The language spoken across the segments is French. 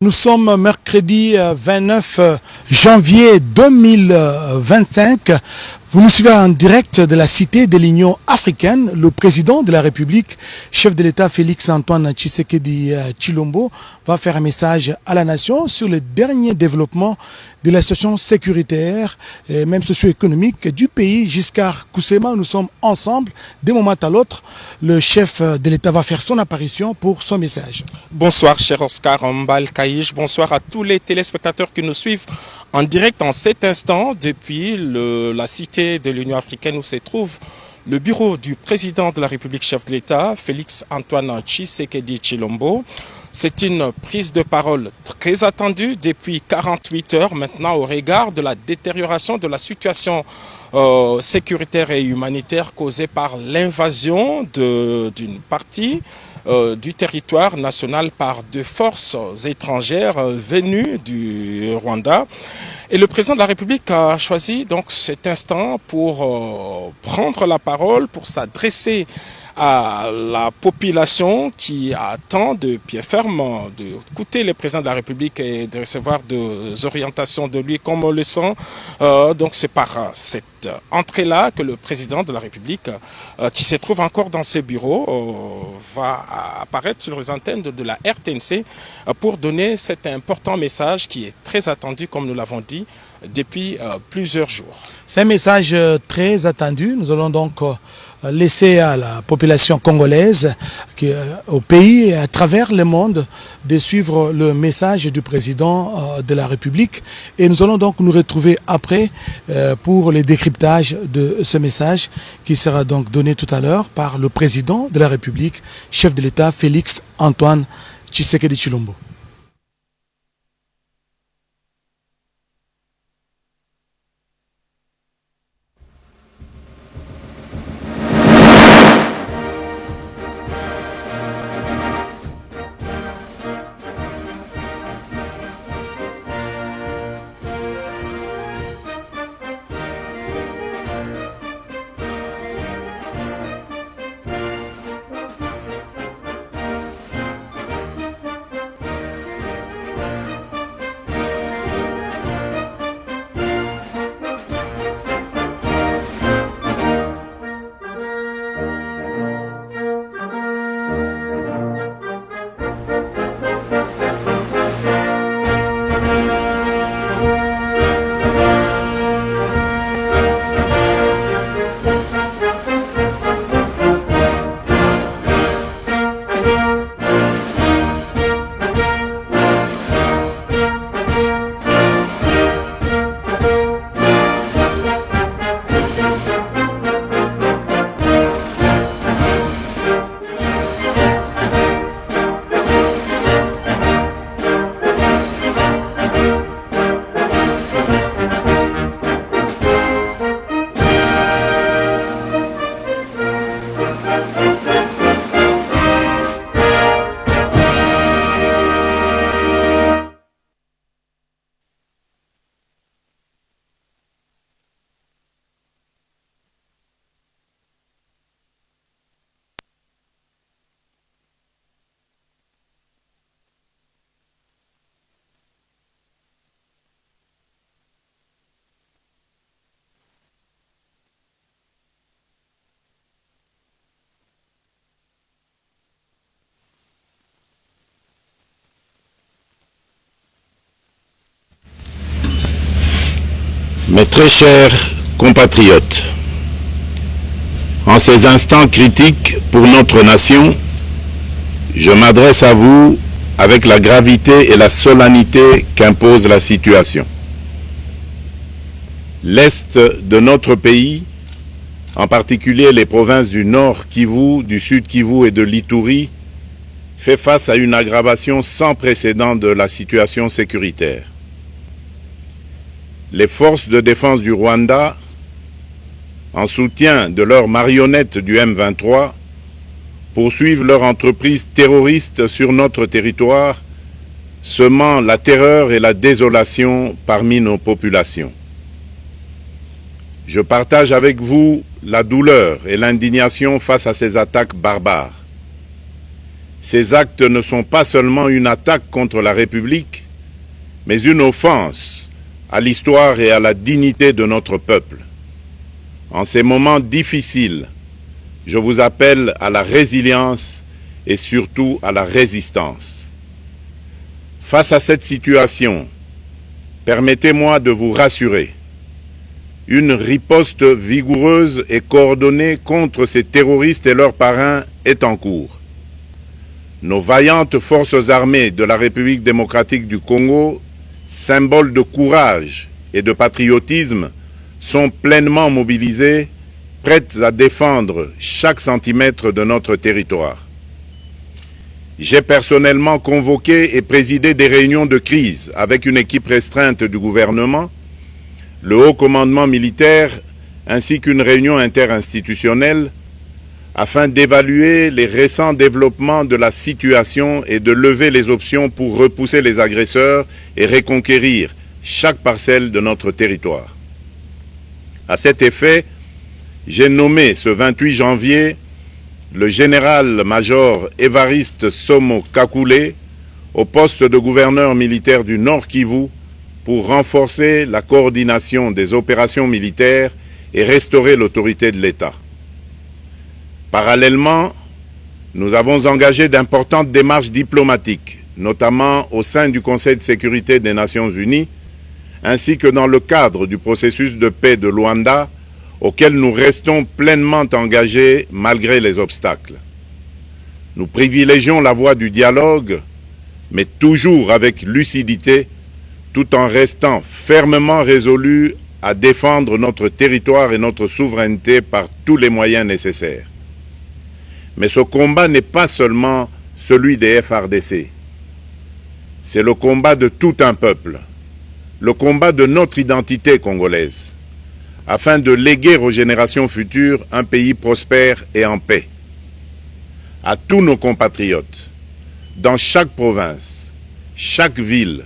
Nous sommes mercredi 29 janvier 2025. Vous nous suivez en direct de la Cité de l'Union africaine. Le président de la République, chef de l'État Félix Antoine Tshisekedi Tshilombo, va faire un message à la nation sur le dernier développement de la situation sécuritaire et même socio-économique du pays. Giscard Koussema, nous sommes ensemble d'un moment à l'autre. Le chef de l'État va faire son apparition pour son message. Bonsoir cher Oscar Mbal Kaïch, bonsoir à tous les téléspectateurs qui nous suivent en direct en cet instant depuis la Cité de l'Union africaine où se trouve le bureau du président de la République, chef de l'État, Félix Antoine Tshisekedi Tshilombo. C'est une prise de parole très attendue depuis 48 heures maintenant au regard de la détérioration de la situation sécuritaire et humanitaire causée par l'invasion d'une partie du territoire national par deux forces étrangères venues du Rwanda. Et le président de la République a choisi donc cet instant pour prendre la parole, pour s'adresser à la population qui attend de pied ferme d'écouter le président de la République et de recevoir des orientations de lui comme on le sent. Donc c'est par cette entrée-là que le président de la République, qui se trouve encore dans ses bureaux, va apparaître sur les antennes de la RTNC pour donner cet important message qui est très attendu, comme nous l'avons dit, depuis plusieurs jours. C'est un message très attendu. Nous allons donc laisser à la population congolaise, au pays et à travers le monde, de suivre le message du président de la République. Et nous allons donc nous retrouver après pour le décryptage de ce message qui sera donc donné tout à l'heure par le président de la République, chef de l'État Félix Antoine Tshisekedi Tshilombo. Mes très chers compatriotes, en ces instants critiques pour notre nation, je m'adresse à vous avec la gravité et la solennité qu'impose la situation. L'Est de notre pays, en particulier les provinces du Nord Kivu, du Sud Kivu et de l'Ituri, fait face à une aggravation sans précédent de la situation sécuritaire. Les forces de défense du Rwanda, en soutien de leurs marionnettes du M23, poursuivent leur entreprise terroriste sur notre territoire, semant la terreur et la désolation parmi nos populations. Je partage avec vous la douleur et l'indignation face à ces attaques barbares. Ces actes ne sont pas seulement une attaque contre la République, mais une offense à l'histoire et à la dignité de notre peuple. En ces moments difficiles, je vous appelle à la résilience et surtout à la résistance. Face à cette situation, permettez-moi de vous rassurer. Une riposte vigoureuse et coordonnée contre ces terroristes et leurs parrains est en cours. Nos vaillantes forces armées de la République démocratique du Congo, symboles de courage et de patriotisme, sont pleinement mobilisées, prêtes à défendre chaque centimètre de notre territoire. J'ai personnellement convoqué et présidé des réunions de crise avec une équipe restreinte du gouvernement, le haut commandement militaire ainsi qu'une réunion interinstitutionnelle afin d'évaluer les récents développements de la situation et de lever les options pour repousser les agresseurs et reconquérir chaque parcelle de notre territoire. À cet effet, j'ai nommé ce 28 janvier le général-major Évariste Somo Kakule au poste de gouverneur militaire du Nord Kivu pour renforcer la coordination des opérations militaires et restaurer l'autorité de l'État. Parallèlement, nous avons engagé d'importantes démarches diplomatiques, notamment au sein du Conseil de sécurité des Nations Unies, ainsi que dans le cadre du processus de paix de Luanda, auquel nous restons pleinement engagés malgré les obstacles. Nous privilégions la voie du dialogue, mais toujours avec lucidité, tout en restant fermement résolus à défendre notre territoire et notre souveraineté par tous les moyens nécessaires. Mais ce combat n'est pas seulement celui des FARDC. C'est le combat de tout un peuple, le combat de notre identité congolaise, afin de léguer aux générations futures un pays prospère et en paix. À tous nos compatriotes, dans chaque province, chaque ville,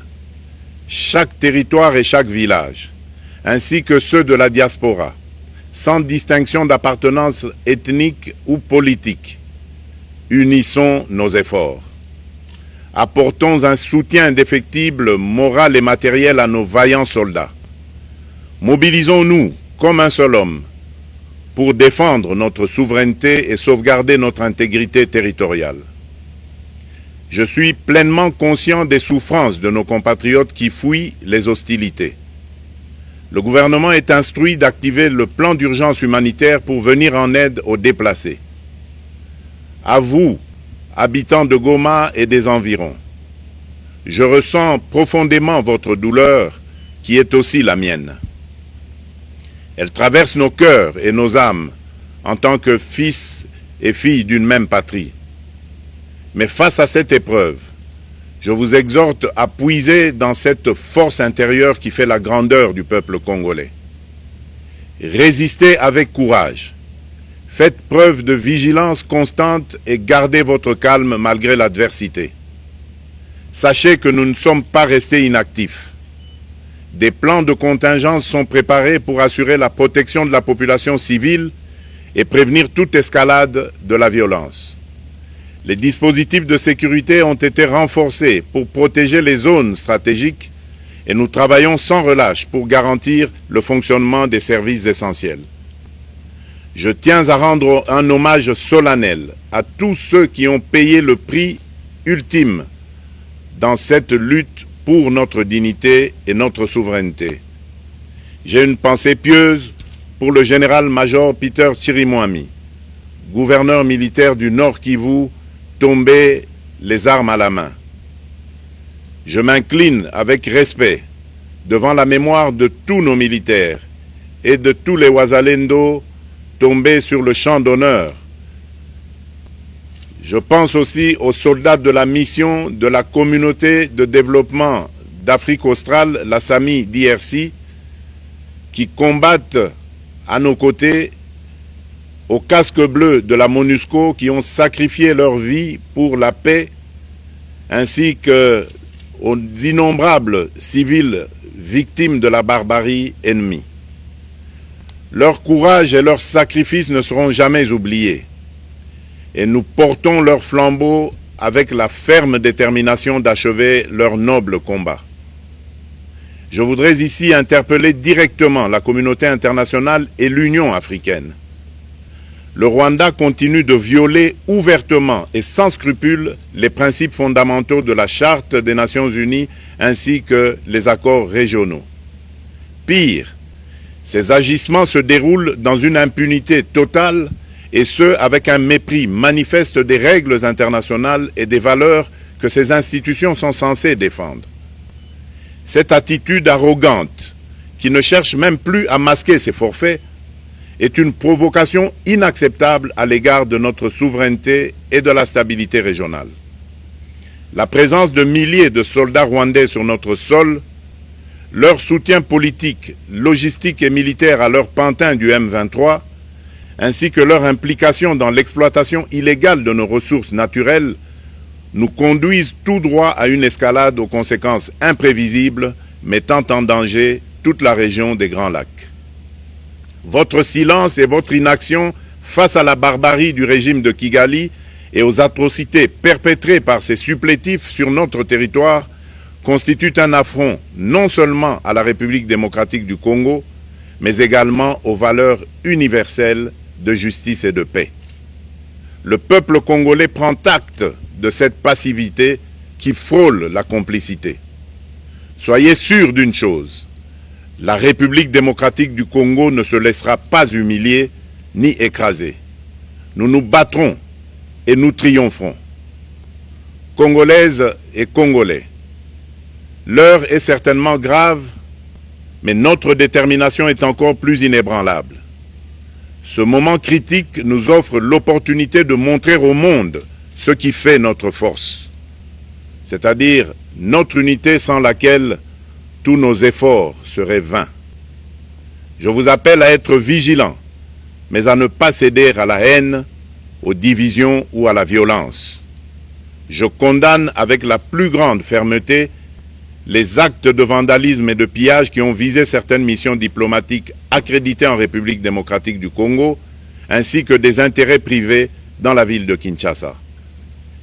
chaque territoire et chaque village, ainsi que ceux de la diaspora, sans distinction d'appartenance ethnique ou politique. Unissons nos efforts. Apportons un soutien indéfectible, moral et matériel à nos vaillants soldats. Mobilisons-nous comme un seul homme pour défendre notre souveraineté et sauvegarder notre intégrité territoriale. Je suis pleinement conscient des souffrances de nos compatriotes qui fuient les hostilités. Le gouvernement est instruit d'activer le plan d'urgence humanitaire pour venir en aide aux déplacés. À vous, habitants de Goma et des environs, je ressens profondément votre douleur qui est aussi la mienne. Elle traverse nos cœurs et nos âmes en tant que fils et filles d'une même patrie. Mais face à cette épreuve, je vous exhorte à puiser dans cette force intérieure qui fait la grandeur du peuple congolais. Résistez avec courage. Faites preuve de vigilance constante et gardez votre calme malgré l'adversité. Sachez que nous ne sommes pas restés inactifs. Des plans de contingence sont préparés pour assurer la protection de la population civile et prévenir toute escalade de la violence. Les dispositifs de sécurité ont été renforcés pour protéger les zones stratégiques et nous travaillons sans relâche pour garantir le fonctionnement des services essentiels. Je tiens à rendre un hommage solennel à tous ceux qui ont payé le prix ultime dans cette lutte pour notre dignité et notre souveraineté. J'ai une pensée pieuse pour le général-major Peter Chirimwami, gouverneur militaire du Nord Kivu, tombé les armes à la main. Je m'incline avec respect devant la mémoire de tous nos militaires et de tous les Wazalendo tombés sur le champ d'honneur. Je pense aussi aux soldats de la mission de la communauté de développement d'Afrique australe, la SAMI DRC, qui combattent à nos côtés, aux casques bleus de la MONUSCO qui ont sacrifié leur vie pour la paix, ainsi qu'aux innombrables civils victimes de la barbarie ennemie. Leur courage et leur sacrifice ne seront jamais oubliés, et nous portons leur flambeau avec la ferme détermination d'achever leur noble combat. Je voudrais ici interpeller directement la communauté internationale et l'Union africaine. Le Rwanda continue de violer ouvertement et sans scrupule les principes fondamentaux de la Charte des Nations Unies ainsi que les accords régionaux. Pire, ces agissements se déroulent dans une impunité totale et ce, avec un mépris manifeste des règles internationales et des valeurs que ces institutions sont censées défendre. Cette attitude arrogante, qui ne cherche même plus à masquer ses forfaits, est une provocation inacceptable à l'égard de notre souveraineté et de la stabilité régionale. La présence de milliers de soldats rwandais sur notre sol, leur soutien politique, logistique et militaire à leur pantin du M23, ainsi que leur implication dans l'exploitation illégale de nos ressources naturelles, nous conduisent tout droit à une escalade aux conséquences imprévisibles, mettant en danger toute la région des Grands Lacs. Votre silence et votre inaction face à la barbarie du régime de Kigali et aux atrocités perpétrées par ses supplétifs sur notre territoire constituent un affront non seulement à la République démocratique du Congo, mais également aux valeurs universelles de justice et de paix. Le peuple congolais prend acte de cette passivité qui frôle la complicité. Soyez sûrs d'une chose, la République démocratique du Congo ne se laissera pas humilier ni écraser. Nous nous battrons et nous triompherons. Congolaises et Congolais, l'heure est certainement grave, mais notre détermination est encore plus inébranlable. Ce moment critique nous offre l'opportunité de montrer au monde ce qui fait notre force, c'est-à-dire notre unité sans laquelle tous nos efforts seraient vains. Je vous appelle à être vigilants, mais à ne pas céder à la haine, aux divisions ou à la violence. Je condamne avec la plus grande fermeté les actes de vandalisme et de pillage qui ont visé certaines missions diplomatiques accréditées en République démocratique du Congo, ainsi que des intérêts privés dans la ville de Kinshasa.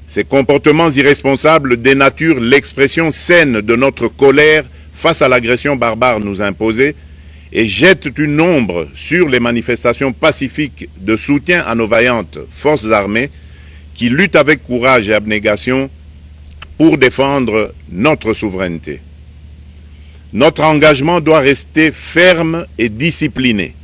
Ces comportements irresponsables dénaturent l'expression saine de notre colère face à l'agression barbare nous imposée et jettent une ombre sur les manifestations pacifiques de soutien à nos vaillantes forces armées qui luttent avec courage et abnégation pour défendre notre souveraineté. Notre engagement doit rester ferme et discipliné.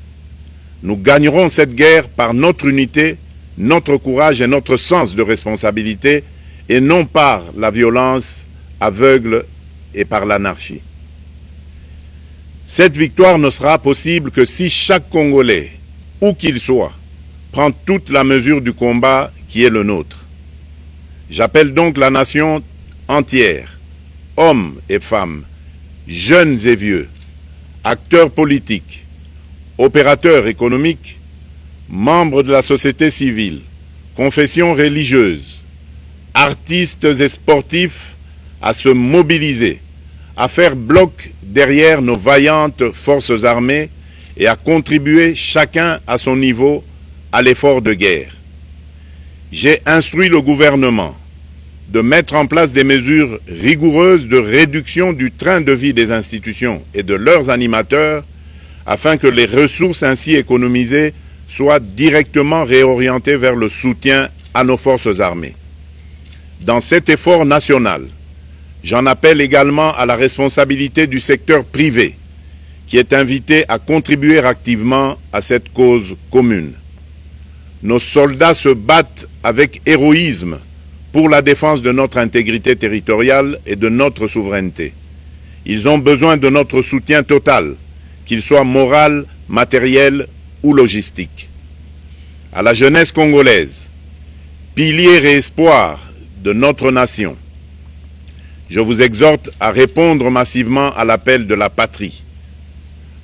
Nous gagnerons cette guerre par notre unité, notre courage et notre sens de responsabilité, et non par la violence aveugle et par l'anarchie. Cette victoire ne sera possible que si chaque Congolais, où qu'il soit, prend toute la mesure du combat qui est le nôtre. J'appelle donc la nation entière, hommes et femmes, jeunes et vieux, acteurs politiques, opérateurs économiques, membres de la société civile, confessions religieuses, artistes et sportifs à se mobiliser, à faire bloc derrière nos vaillantes forces armées et à contribuer chacun à son niveau à l'effort de guerre. J'ai instruit le gouvernement de mettre en place des mesures rigoureuses de réduction du train de vie des institutions et de leurs animateurs afin que les ressources ainsi économisées soient directement réorientées vers le soutien à nos forces armées. Dans cet effort national, j'en appelle également à la responsabilité du secteur privé, qui est invité à contribuer activement à cette cause commune. Nos soldats se battent avec héroïsme pour la défense de notre intégrité territoriale et de notre souveraineté. Ils ont besoin de notre soutien total, qu'il soit moral, matériel ou logistique. À la jeunesse congolaise, pilier et espoir de notre nation, je vous exhorte à répondre massivement à l'appel de la patrie.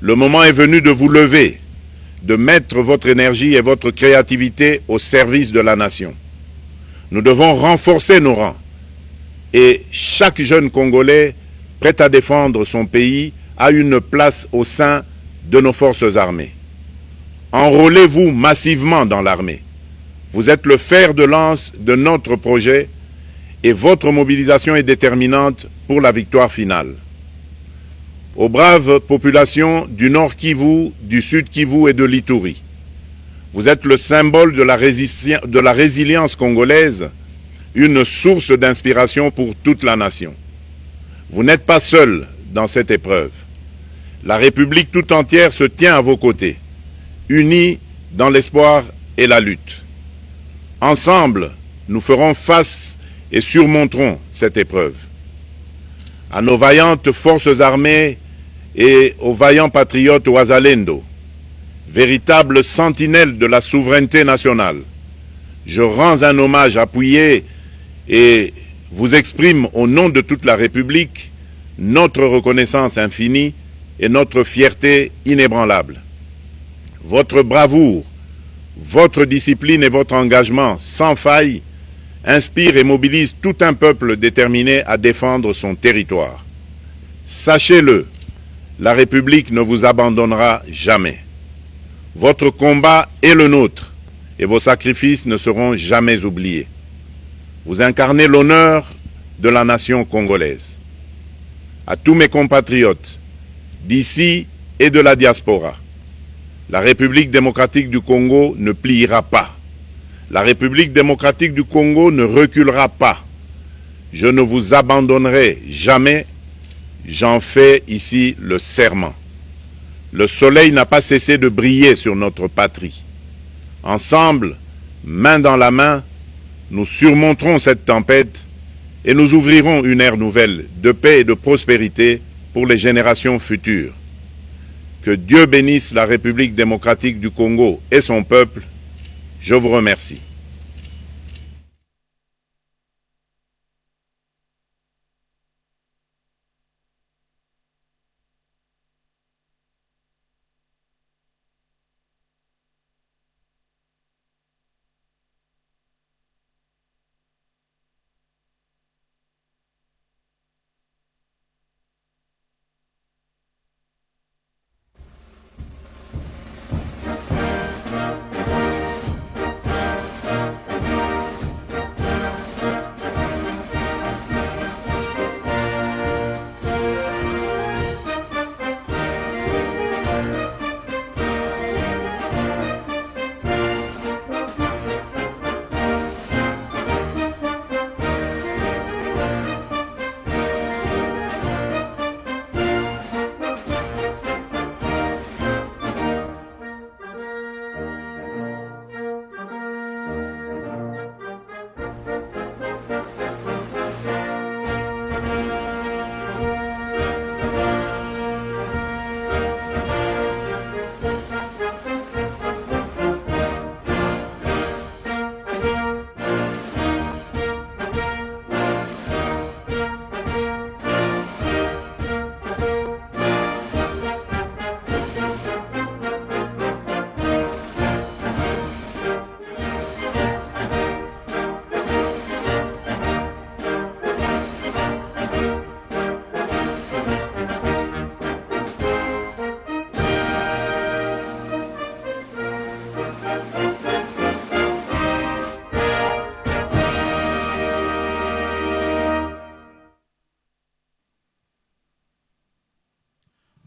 Le moment est venu de vous lever, de mettre votre énergie et votre créativité au service de la nation. Nous devons renforcer nos rangs et chaque jeune Congolais prêt à défendre son pays a une place au sein de nos forces armées. Enrôlez-vous massivement dans l'armée. Vous êtes le fer de lance de notre projet et votre mobilisation est déterminante pour la victoire finale. Aux braves populations du Nord Kivu, du Sud Kivu et de l'Ituri, vous êtes le symbole de la résilience congolaise, une source d'inspiration pour toute la nation. Vous n'êtes pas seuls dans cette épreuve. La République tout entière se tient à vos côtés, unie dans l'espoir et la lutte. Ensemble, nous ferons face et surmonterons cette épreuve. À nos vaillantes forces armées et aux vaillants patriotes Wazalendo, véritables sentinelles de la souveraineté nationale, je rends un hommage appuyé et vous exprime au nom de toute la République notre reconnaissance infinie et notre fierté inébranlable. Votre bravoure, votre discipline et votre engagement sans faille inspirent et mobilisent tout un peuple déterminé à défendre son territoire. Sachez-le, la République ne vous abandonnera jamais. Votre combat est le nôtre et vos sacrifices ne seront jamais oubliés. Vous incarnez l'honneur de la nation congolaise. À tous mes compatriotes, d'ici et de la diaspora, la République démocratique du Congo ne pliera pas. La République démocratique du Congo ne reculera pas. Je ne vous abandonnerai jamais. J'en fais ici le serment. Le soleil n'a pas cessé de briller sur notre patrie. Ensemble, main dans la main, nous surmonterons cette tempête et nous ouvrirons une ère nouvelle de paix et de prospérité pour les générations futures. Que Dieu bénisse la République démocratique du Congo et son peuple. Je vous remercie.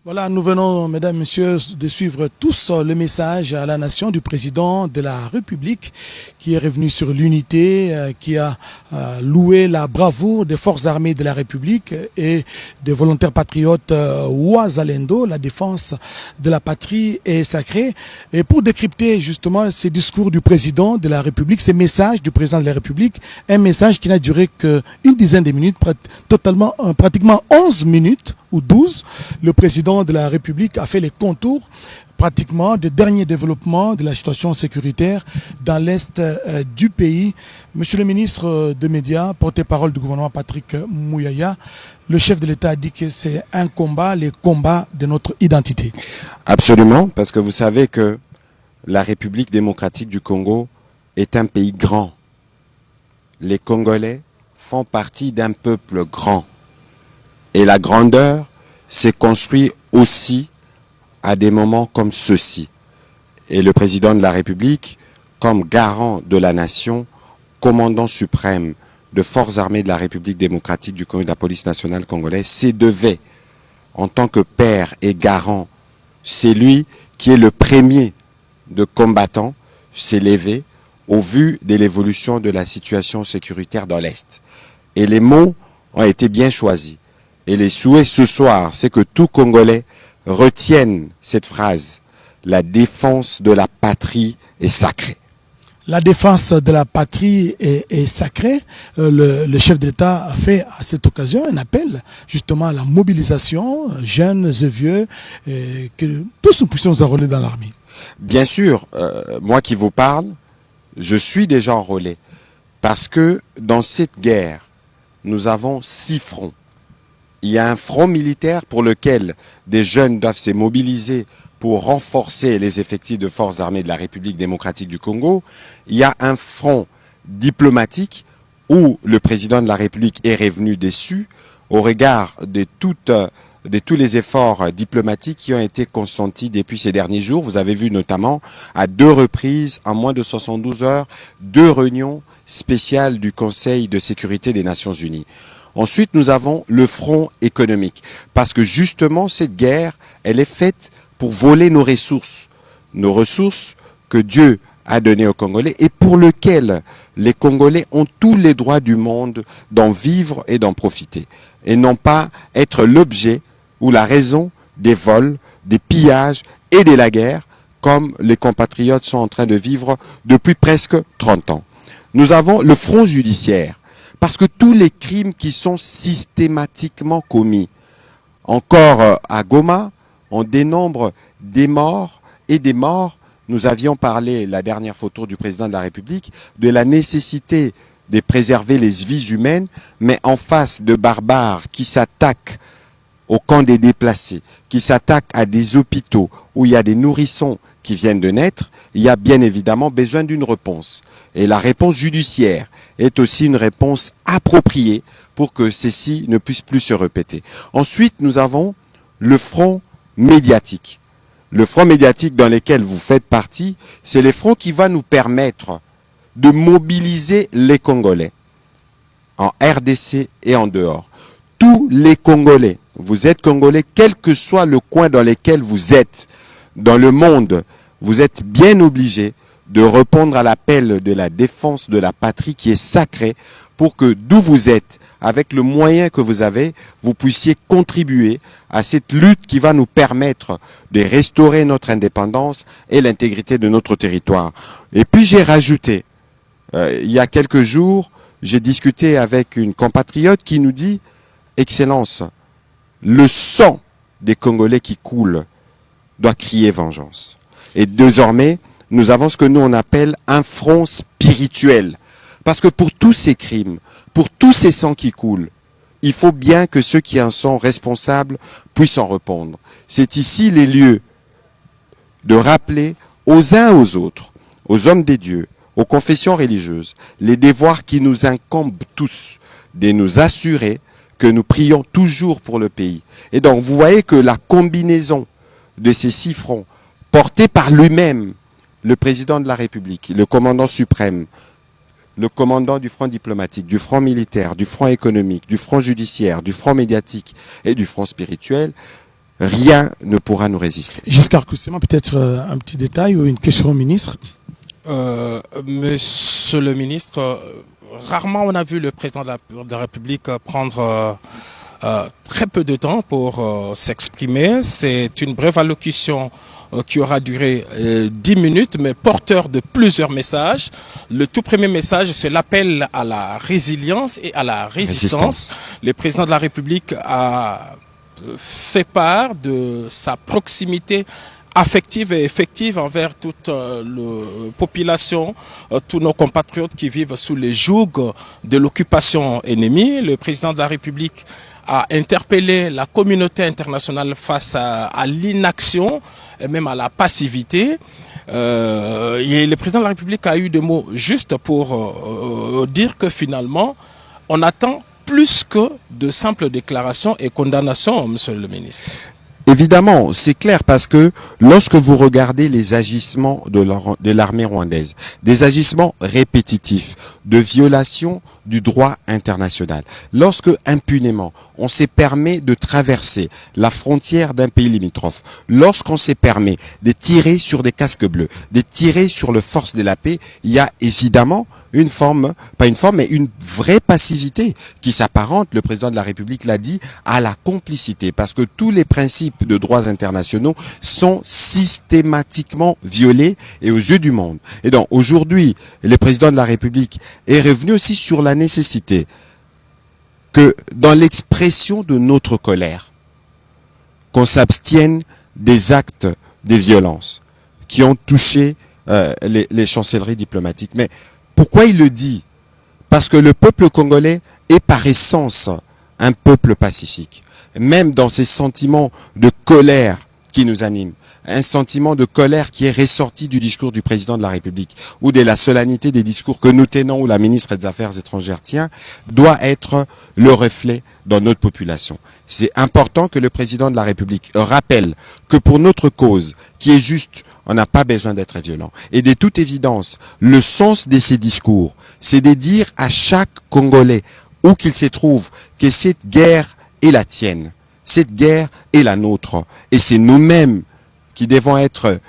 Voilà, nous venons, mesdames, messieurs, de suivre tous le message à la nation du président de la République qui est revenu sur l'unité, qui a loué la bravoure des forces armées de la République et des volontaires patriotes Wazalendo. La défense de la patrie est sacrée. Et pour décrypter justement ces discours du président de la République, ces messages du président de la République, un message qui n'a duré qu'une dizaine de minutes, pratiquement 11 minutes ou 12, le président de la République a fait les contours pratiquement des derniers développements de la situation sécuritaire dans l'est du pays. Monsieur le ministre des Médias, porte-parole du gouvernement Patrick Muyaya, le chef de l'État a dit que c'est un combat, les combats de notre identité. Absolument, parce que vous savez que la République démocratique du Congo est un pays grand. Les Congolais font partie d'un peuple grand. Et la grandeur s'est construite aussi à des moments comme ceux-ci. Et le président de la République, comme garant de la nation, commandant suprême de forces armées de la République démocratique du Congo et de la police nationale congolaise se devait, en tant que père et garant, c'est lui qui est le premier de combattants, s'est levé au vu de l'évolution de la situation sécuritaire dans l'Est. Et les mots ont été bien choisis. Et les souhaits ce soir, c'est que tout Congolais retienne cette phrase. La défense de la patrie est sacrée. La défense de la patrie est sacrée. Le chef d'État a fait à cette occasion un appel justement à la mobilisation, jeunes et vieux, et que tous nous puissions nous enrôler dans l'armée. Bien sûr, moi qui vous parle, je suis déjà enrôlé. Parce que dans cette guerre, nous avons 6 fronts. Il y a un front militaire pour lequel des jeunes doivent se mobiliser pour renforcer les effectifs de forces armées de la République démocratique du Congo. Il y a un front diplomatique où le président de la République est revenu déçu au regard de tous les efforts diplomatiques qui ont été consentis depuis ces derniers jours. Vous avez vu notamment à 2 reprises, en moins de 72 heures, 2 réunions spéciales du Conseil de sécurité des Nations Unies. Ensuite, nous avons le front économique, parce que justement, cette guerre, elle est faite pour voler nos ressources que Dieu a données aux Congolais et pour lesquelles les Congolais ont tous les droits du monde d'en vivre et d'en profiter, et non pas être l'objet ou la raison des vols, des pillages et de la guerre, comme les compatriotes sont en train de vivre depuis presque 30 ans. Nous avons le front judiciaire, parce que tous les crimes qui sont systématiquement commis, encore à Goma, on dénombre des morts et des morts. Nous avions parlé, la dernière photo du président de la République, de la nécessité de préserver les vies humaines, mais en face de barbares qui s'attaquent au camp des déplacés, qui s'attaquent à des hôpitaux où il y a des nourrissons qui viennent de naître, il y a bien évidemment besoin d'une réponse. Et la réponse judiciaire est aussi une réponse appropriée pour que ceci ne puisse plus se répéter. Ensuite, nous avons le front médiatique. Le front médiatique dans lequel vous faites partie, c'est le front qui va nous permettre de mobiliser les Congolais en RDC et en dehors. Tous les Congolais, vous êtes Congolais, quel que soit le coin dans lequel vous êtes dans le monde, vous êtes bien obligés de répondre à l'appel de la défense de la patrie qui est sacrée pour que d'où vous êtes, avec le moyen que vous avez, vous puissiez contribuer à cette lutte qui va nous permettre de restaurer notre indépendance et l'intégrité de notre territoire. Et puis j'ai rajouté, il y a quelques jours, j'ai discuté avec une compatriote qui nous dit « Excellence, le sang des Congolais qui coule doit crier vengeance. » Et désormais, nous avons ce que nous on appelle un front spirituel. Parce que pour tous ces crimes, pour tous ces sangs qui coulent, il faut bien que ceux qui en sont responsables puissent en répondre. C'est ici les lieux de rappeler aux uns aux autres, aux hommes des dieux, aux confessions religieuses, les devoirs qui nous incombent tous, de nous assurer que nous prions toujours pour le pays. Et donc vous voyez que la combinaison de ces 6 fronts, portés par lui-même, le président de la République, le commandant suprême, le commandant du front diplomatique, du front militaire, du front économique, du front judiciaire, du front médiatique et du front spirituel, rien ne pourra nous résister. Giscard Coussema, peut-être un petit détail ou une question au ministre. Monsieur le ministre, rarement on a vu le président de la République prendre très peu de temps pour s'exprimer. C'est une brève allocution qui aura duré 10 minutes, mais porteur de plusieurs messages. Le tout premier message, c'est l'appel à la résilience et à la résistance. Le président de la République a fait part de sa proximité affective et effective envers toute la population, tous nos compatriotes qui vivent sous les jougs de l'occupation ennemie. Le président de la République a interpellé la communauté internationale face à l'inaction et même à la passivité. Et le président de la République a eu des mots justes pour dire que finalement, on attend plus que de simples déclarations et condamnations, monsieur le ministre. Évidemment, c'est clair parce que lorsque vous regardez les agissements de l'armée rwandaise, des agissements répétitifs de violation du droit international, lorsque impunément on s'est permis de traverser la frontière d'un pays limitrophe, lorsqu'on s'est permis de tirer sur des casques bleus, de tirer sur les forces de la paix, il y a évidemment une forme, pas une forme, mais une vraie passivité qui s'apparente, le président de la République l'a dit, à la complicité, parce que tous les principes de droits internationaux sont systématiquement violés et aux yeux du monde. Et donc aujourd'hui, le président de la République est revenu aussi sur la nécessité que dans l'expression de notre colère, qu'on s'abstienne des actes de violence qui ont touché les chancelleries diplomatiques. Mais pourquoi il le dit? Parce que le peuple congolais est par essence un peuple pacifique. Même dans ces sentiments de colère qui nous animent, un sentiment de colère qui est ressorti du discours du président de la République ou de la solennité des discours que nous tenons ou la ministre des Affaires étrangères tient, doit être le reflet dans notre population. C'est important que le président de la République rappelle que pour notre cause, qui est juste, on n'a pas besoin d'être violent. Et de toute évidence, le sens de ces discours, c'est de dire à chaque Congolais, où qu'il se trouve, que cette guerre est la tienne. Cette guerre est la nôtre. Et c'est nous-mêmes qui devons être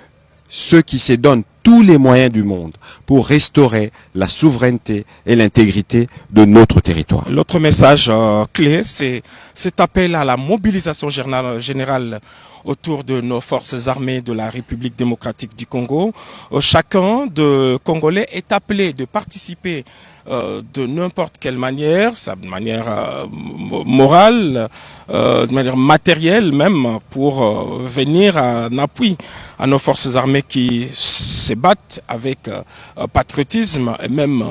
ceux qui se donnent tous les moyens du monde pour restaurer la souveraineté et l'intégrité de notre territoire. L'autre message clé, c'est cet appel à la mobilisation générale autour de nos forces armées de la République démocratique du Congo. Chacun de Congolais est appelé de participer de n'importe quelle manière, de manière morale, de manière matérielle même, pour venir en appui à nos forces armées qui se battent avec patriotisme et même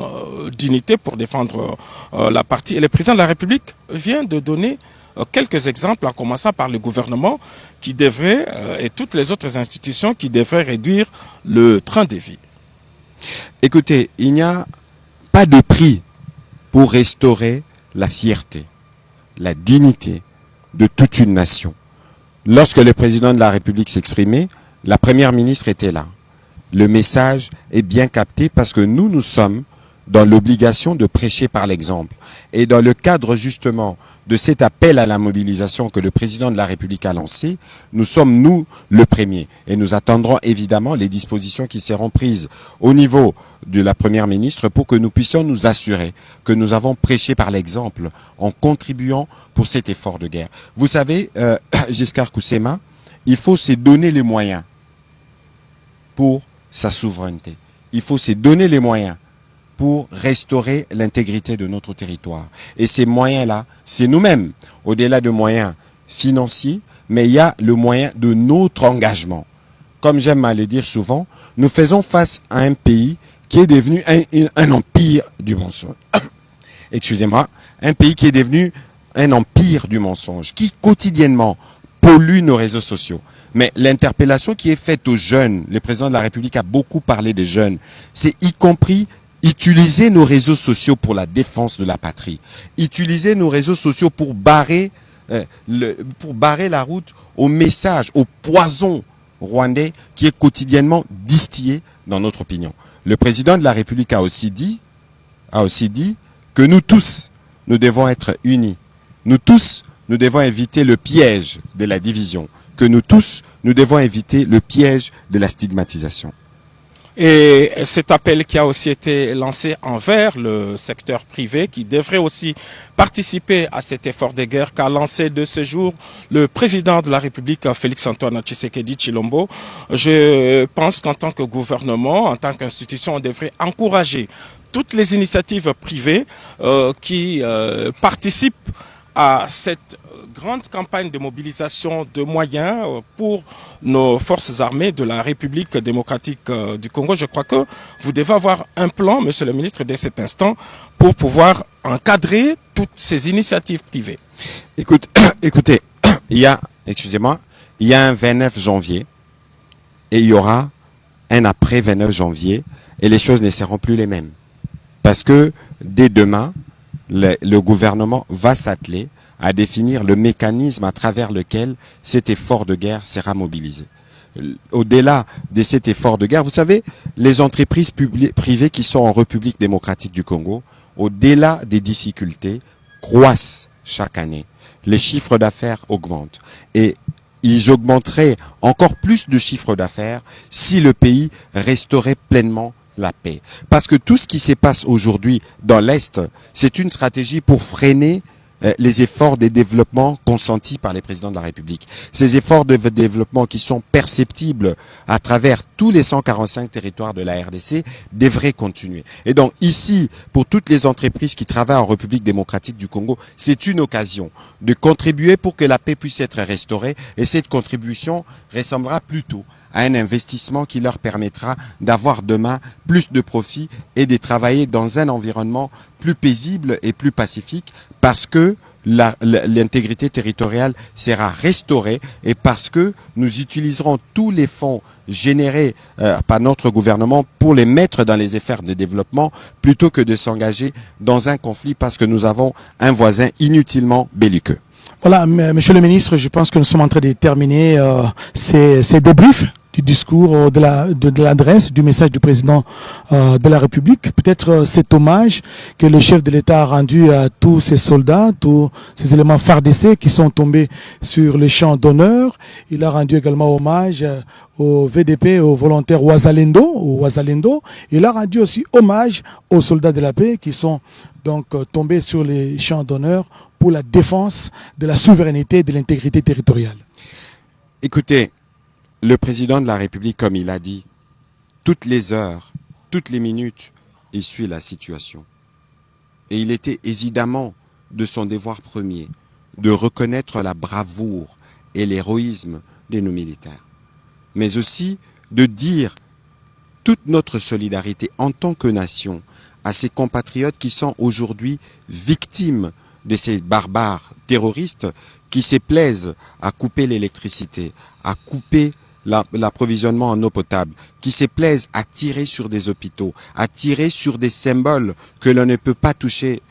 dignité pour défendre la partie. Et le président de la République vient de donner quelques exemples, en commençant par le gouvernement qui devrait, et toutes les autres institutions qui devraient réduire le train de vie. Écoutez, il n'y a pas de prix pour restaurer la fierté, la dignité de toute une nation. Lorsque le président de la République s'exprimait, la première ministre était là. Le message est bien capté parce que nous sommes dans l'obligation de prêcher par l'exemple. Et dans le cadre justement de cet appel à la mobilisation que le président de la République a lancé, nous sommes, nous, le premier. Et nous attendrons évidemment les dispositions qui seront prises au niveau de la première ministre pour que nous puissions nous assurer que nous avons prêché par l'exemple en contribuant pour cet effort de guerre. Vous savez, Giscard Koussema, il faut se donner les moyens pour sa souveraineté. Il faut se donner les moyens pour restaurer l'intégrité de notre territoire. Et ces moyens-là, c'est nous-mêmes, au-delà de moyens financiers, mais il y a le moyen de notre engagement. Comme j'aime à le dire souvent, nous faisons face à un pays qui est devenu un empire du mensonge. Excusez-moi, un pays qui est devenu un empire du mensonge, qui quotidiennement pollue nos réseaux sociaux. Mais l'interpellation qui est faite aux jeunes, le président de la République a beaucoup parlé des jeunes, c'est y compris utiliser nos réseaux sociaux pour la défense de la patrie. Utiliser nos réseaux sociaux pour barrer la route au message, au poison rwandais qui est quotidiennement distillé dans notre opinion. Le président de la République a aussi dit que nous tous, nous devons être unis. Nous tous, nous devons éviter le piège de la division. Que nous tous, nous devons éviter le piège de la stigmatisation. Et cet appel qui a aussi été lancé envers le secteur privé qui devrait aussi participer à cet effort de guerre qu'a lancé de ce jour le président de la République, Félix-Antoine Tshisekedi Tshilombo. Je pense qu'en tant que gouvernement, en tant qu'institution, on devrait encourager toutes les initiatives privées qui participent à cette grande campagne de mobilisation de moyens pour nos forces armées de la République démocratique du Congo. Je crois que vous devez avoir un plan, monsieur le ministre, dès cet instant, pour pouvoir encadrer toutes ces initiatives privées. Écoutez, il y a un 29 janvier et il y aura un après 29 janvier et les choses ne seront plus les mêmes. Parce que dès demain, le gouvernement va s'atteler à définir le mécanisme à travers lequel cet effort de guerre sera mobilisé. Au-delà de cet effort de guerre, vous savez, les entreprises privées qui sont en République démocratique du Congo, au-delà des difficultés, croissent chaque année. Les chiffres d'affaires augmentent. Et ils augmenteraient encore plus de chiffres d'affaires si le pays resterait pleinement la paix. Parce que tout ce qui se passe aujourd'hui dans l'Est, c'est une stratégie pour freiner les efforts de développement consentis par les présidents de la République. Ces efforts de développement qui sont perceptibles à travers tous les 145 territoires de la RDC devraient continuer. Et donc ici, pour toutes les entreprises qui travaillent en République démocratique du Congo, c'est une occasion de contribuer pour que la paix puisse être restaurée. Et cette contribution ressemblera plutôt à un investissement qui leur permettra d'avoir demain plus de profits et de travailler dans un environnement plus paisible et plus pacifique parce que l'intégrité territoriale sera restaurée et parce que nous utiliserons tous les fonds générés par notre gouvernement pour les mettre dans les efforts de développement plutôt que de s'engager dans un conflit parce que nous avons un voisin inutilement belliqueux. Voilà, monsieur le ministre, je pense que nous sommes en train de terminer ces débriefs du discours, de l'adresse, du message du président de la République. Peut-être cet hommage que le chef de l'État a rendu à tous ces soldats, tous ces éléments FARDC qui sont tombés sur le champ d'honneur. Il a rendu également hommage au VDP, aux volontaires Ouazalendo. Il a rendu aussi hommage aux soldats de la paix qui sont donc tombés sur les champs d'honneur pour la défense de la souveraineté et de l'intégrité territoriale. Écoutez, le président de la République, comme il a dit, toutes les heures, toutes les minutes, il suit la situation. Et il était évidemment de son devoir premier de reconnaître la bravoure et l'héroïsme de nos militaires, mais aussi de dire toute notre solidarité en tant que nation à ces compatriotes qui sont aujourd'hui victimes de ces barbares terroristes qui se plaisent à couper l'électricité, à couper l'approvisionnement en eau potable, qui se plaisent à tirer sur des hôpitaux, à tirer sur des symboles que l'on ne peut pas toucher,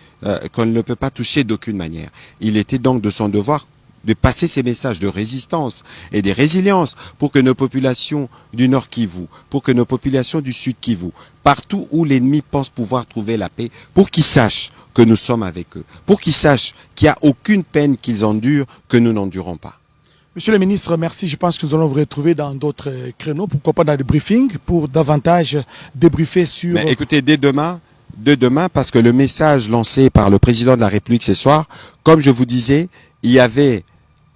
d'aucune manière. Il était donc de son devoir de passer ces messages de résistance et de résilience pour que nos populations du Nord Kivu, pour que nos populations du Sud Kivu, partout où l'ennemi pense pouvoir trouver la paix, pour qu'ils sachent que nous sommes avec eux, pour qu'ils sachent qu'il n'y a aucune peine qu'ils endurent que nous n'endurons pas. Monsieur le ministre, merci. Je pense que nous allons vous retrouver dans d'autres créneaux, pourquoi pas dans des briefings, pour davantage débriefer sur... Mais écoutez, dès demain, parce que le message lancé par le président de la République ce soir, comme je vous disais, il y avait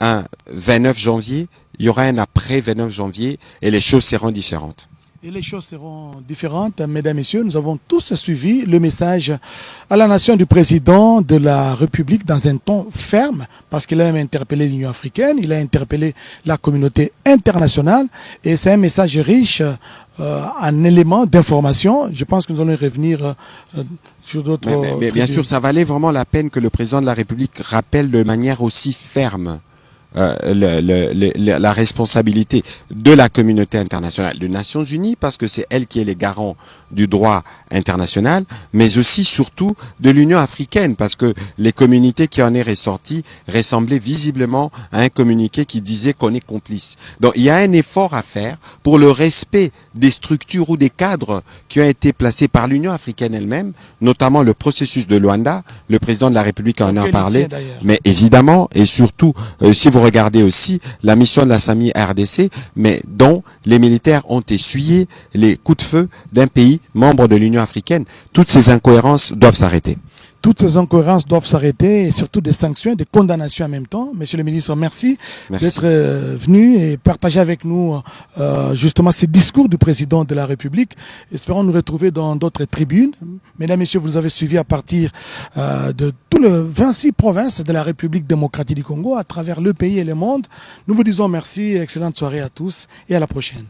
un 29 janvier, il y aura un après 29 janvier et les choses seront différentes. Et les choses seront différentes, mesdames et messieurs. Nous avons tous suivi le message à la nation du président de la République dans un ton ferme, parce qu'il a même interpellé l'Union africaine, il a interpellé la communauté internationale, et c'est un message riche en éléments d'information. Je pense que nous allons y revenir sur d'autres... Mais bien sûr, ça valait vraiment la peine que le président de la République rappelle de manière aussi ferme la responsabilité de la communauté internationale, des Nations Unies, parce que c'est elle qui est les garants du droit international, mais aussi surtout de l'Union africaine, parce que les communiqués qui en est ressortis ressemblaient visiblement à un communiqué qui disait qu'on est complice. Donc il y a un effort à faire pour le respect des structures ou des cadres qui ont été placés par l'Union africaine elle-même, notamment le processus de Luanda. Le président de la République en a parlé, mais évidemment, et surtout, si vous regardez aussi la mission de la SAMI RDC, mais dont les militaires ont essuyé les coups de feu d'un pays membre de l'Union africaine. Toutes ces incohérences doivent s'arrêter. Toutes ces incohérences doivent s'arrêter et surtout des sanctions, des condamnations en même temps. Monsieur le ministre, merci d'être venu et partager avec nous justement ces discours du président de la République. Espérons nous retrouver dans d'autres tribunes. Mesdames, Messieurs, vous nous avez suivis à partir de tout le 26 provinces de la République démocratique du Congo à travers le pays et le monde. Nous vous disons merci, excellente soirée à tous et à la prochaine.